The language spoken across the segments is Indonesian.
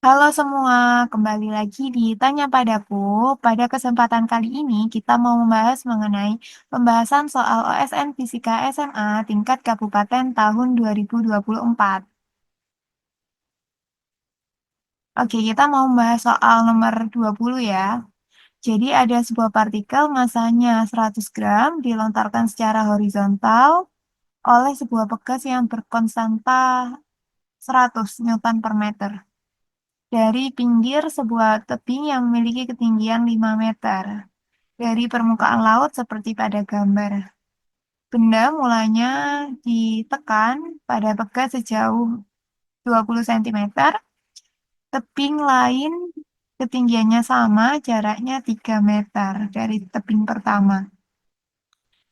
Halo semua, kembali lagi di Tanya Padaku. Pada kesempatan kali ini kita mau membahas mengenai pembahasan soal OSN Fisika SMA tingkat kabupaten tahun 2024. Oke, kita mau membahas soal nomor 20 ya. Jadi ada sebuah partikel masanya 100 gram dilontarkan secara horizontal oleh sebuah pegas yang berkonstanta 100 Newton per meter dari pinggir sebuah tebing yang memiliki ketinggian 5 meter dari permukaan laut seperti pada gambar. Benda mulanya ditekan pada pegas sejauh 20 cm, tebing lain ketinggiannya sama, jaraknya 3 meter dari tebing pertama.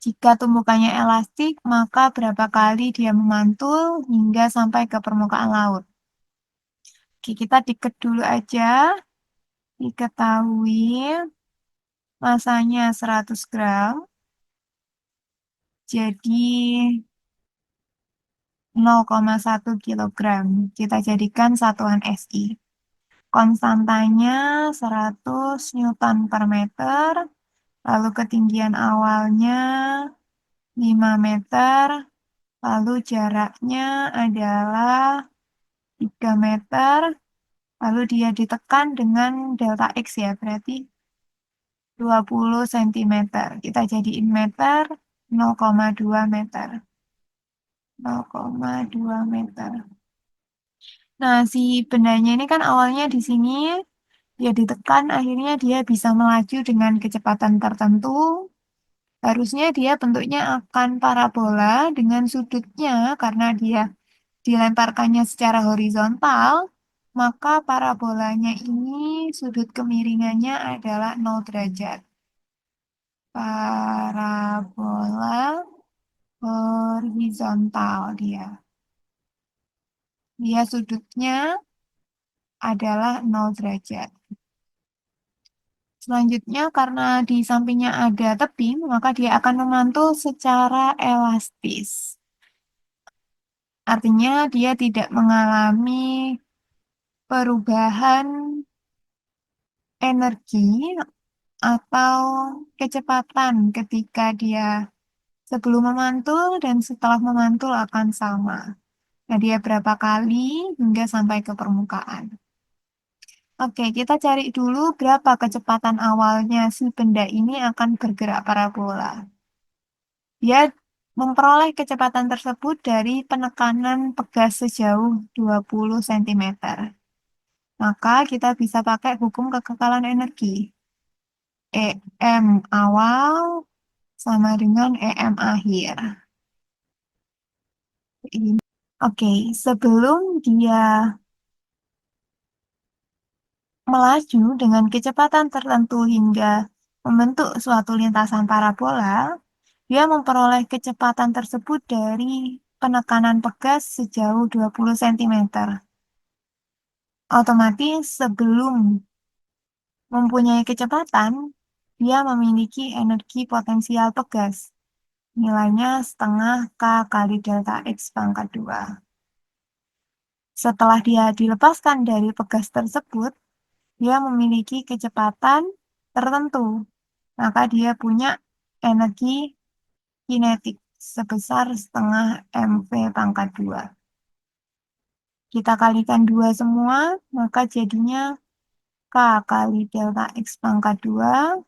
Jika tumbukannya elastik, maka berapa kali dia memantul hingga sampai ke permukaan laut. Oke, kita diket dulu aja. Diketahui masanya 100 gram, jadi 0,1 kilogram. Kita jadikan satuan SI. Konstantanya 100 Newton per meter, lalu ketinggian awalnya 5 meter, lalu jaraknya adalah 3 meter, lalu dia ditekan dengan delta X ya, berarti 20 cm. Kita jadiin meter, 0,2 meter. 0,2 meter. Nah, si bendanya ini kan awalnya di sini, dia ditekan, akhirnya dia bisa melaju dengan kecepatan tertentu. Harusnya dia bentuknya akan parabola dengan sudutnya, karena dia dilemparkannya secara horizontal, maka parabolanya ini sudut kemiringannya adalah 0 derajat. Parabola horizontal dia. Dia sudutnya adalah 0 derajat. Selanjutnya, karena di sampingnya ada tebing, maka dia akan memantul secara elastis. Artinya, dia tidak mengalami perubahan energi atau kecepatan ketika dia sebelum memantul dan setelah memantul akan sama. Nah, dia berapa kali hingga sampai ke permukaan. Oke, kita cari dulu berapa kecepatan awalnya si benda ini akan bergerak parabola. Dia memperoleh kecepatan tersebut dari penekanan pegas sejauh 20 cm. Maka kita bisa pakai hukum kekekalan energi. EM awal sama dengan EM akhir. Oke, sebelum dia melaju dengan kecepatan tertentu hingga membentuk suatu lintasan parabola, dia memperoleh kecepatan tersebut dari penekanan pegas sejauh 20 cm. Otomatis sebelum mempunyai kecepatan, dia memiliki energi potensial pegas. Nilainya setengah K kali delta X pangkat 2. Setelah dia dilepaskan dari pegas tersebut, dia memiliki kecepatan tertentu. Maka dia punya energi kinetik sebesar setengah mv pangkat 2. Kita kalikan 2 semua, maka jadinya K kali delta X pangkat 2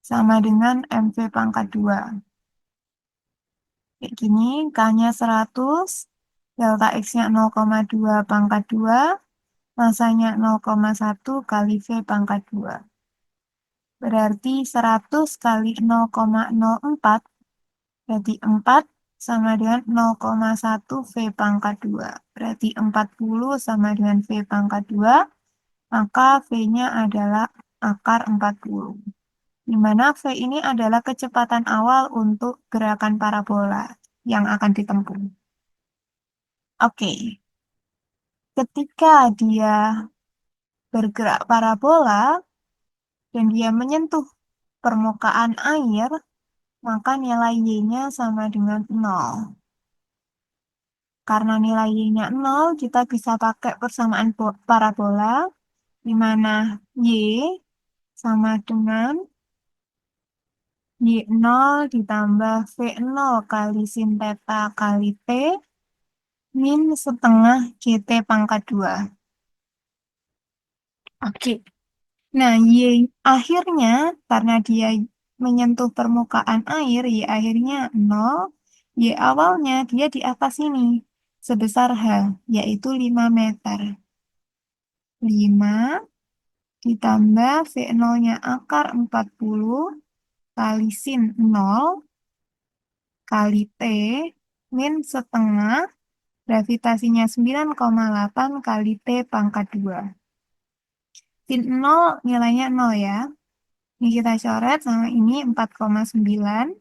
sama dengan mv pangkat 2. Kayak gini, K-nya 100, delta X-nya 0,2 pangkat 2, masanya 0,1 kali V pangkat 2. Berarti 100 kali 0,04, berarti 4 sama dengan 0,1 V pangkat 2. Berarti 40 sama dengan V pangkat 2, maka V-nya adalah akar 40. Di mana V ini adalah kecepatan awal untuk gerakan parabola yang akan ditempuh. Oke, ketika dia bergerak parabola dan dia menyentuh permukaan air, maka nilai Y-nya sama dengan 0. karena nilai Y-nya 0, kita bisa pakai persamaan parabola, di mana Y sama dengan Y0 ditambah V0 kali sin theta kali T, min setengah GT pangkat 2. Oke. Nah, Y akhirnya, karena dia menyentuh permukaan air, Y akhirnya 0, Y awalnya dia di atas ini, sebesar H, yaitu 5 meter. 5 ditambah V0-nya akar 40 kali sin 0 kali T, min setengah, gravitasinya 9,8 kali T pangkat 2. Sin 0 nilainya 0 ya. Ini kita coret sama ini 4,9.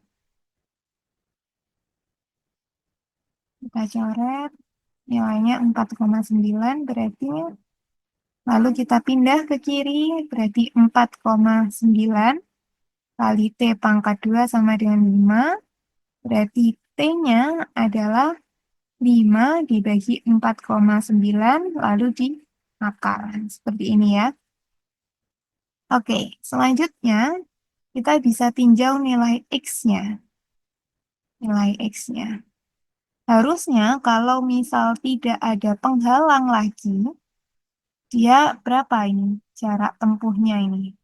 Kita coret nilainya 4,9 berarti, lalu kita pindah ke kiri berarti 4,9 kali T pangkat 2 sama dengan 5. Berarti T-nya adalah 5 dibagi 4,9 lalu diakar. Seperti ini ya. Oke, selanjutnya kita bisa tinjau nilai X-nya. Nilai X-nya. Harusnya kalau misal tidak ada penghalang lagi, dia berapa ini jarak tempuhnya ini?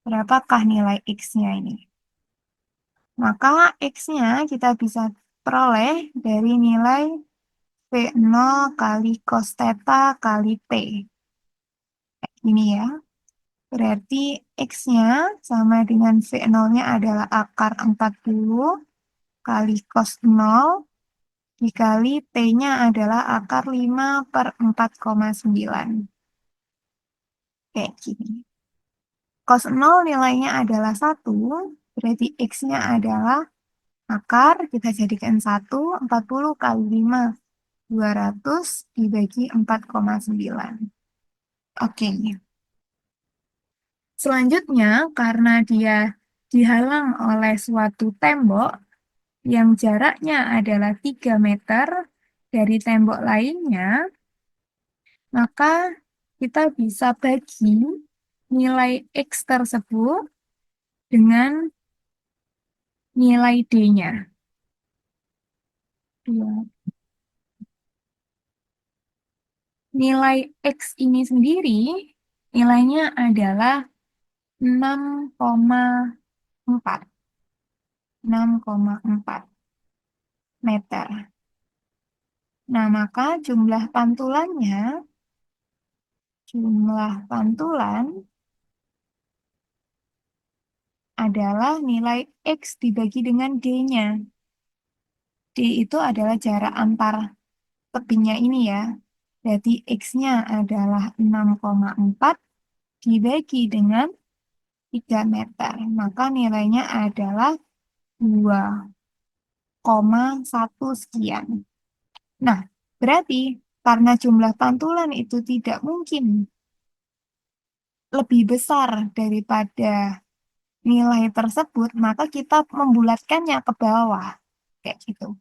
Berapakah nilai X-nya ini? Maka X-nya kita bisa peroleh dari nilai V0 kali cos theta kali T. Ini ya. Berarti X-nya sama dengan V0-nya adalah akar 40 kali cos 0 dikali T-nya adalah akar 5 per 4,9. Kayak gini. Cos 0 nilainya adalah 1, berarti X-nya adalah akar, kita jadikan 1, 40 kali 5, 200 dibagi 4,9. Oke. Selanjutnya, karena dia dihalang oleh suatu tembok yang jaraknya adalah 3 meter dari tembok lainnya, maka kita bisa bagi nilai X tersebut dengan nilai D-nya. Nilai X ini sendiri, nilainya adalah 6,4. 6,4 meter. Nah, maka jumlah pantulan adalah nilai X dibagi dengan D-nya. D itu adalah jarak antar tebingnya ini ya. Berarti X-nya adalah 6,4 dibagi dengan 3 meter. Maka nilainya adalah 2,1 sekian. Nah, berarti karena jumlah pantulan itu tidak mungkin lebih besar daripada nilai tersebut, maka kita membulatkannya ke bawah. Kayak gitu.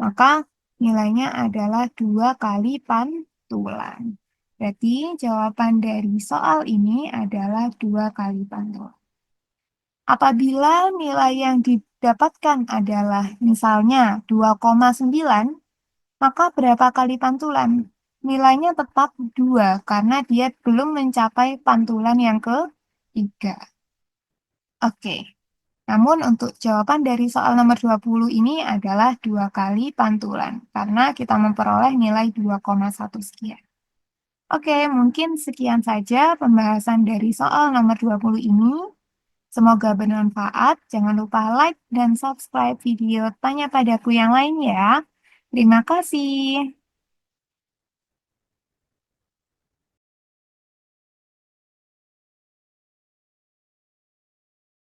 Maka nilainya adalah 2 kali pantulan. Berarti jawaban dari soal ini adalah 2 kali pantulan. Apabila nilai yang didapatkan adalah misalnya 2,9, maka berapa kali pantulan? Nilainya tetap 2 karena dia belum mencapai pantulan yang ketiga. Oke. Namun untuk jawaban dari soal nomor 20 ini adalah 2 kali pantulan karena kita memperoleh nilai 2,1 sekian. Oke, mungkin sekian saja pembahasan dari soal nomor 20 ini. Semoga bermanfaat. Jangan lupa like dan subscribe video Tanya Padaku yang lain ya. Terima kasih.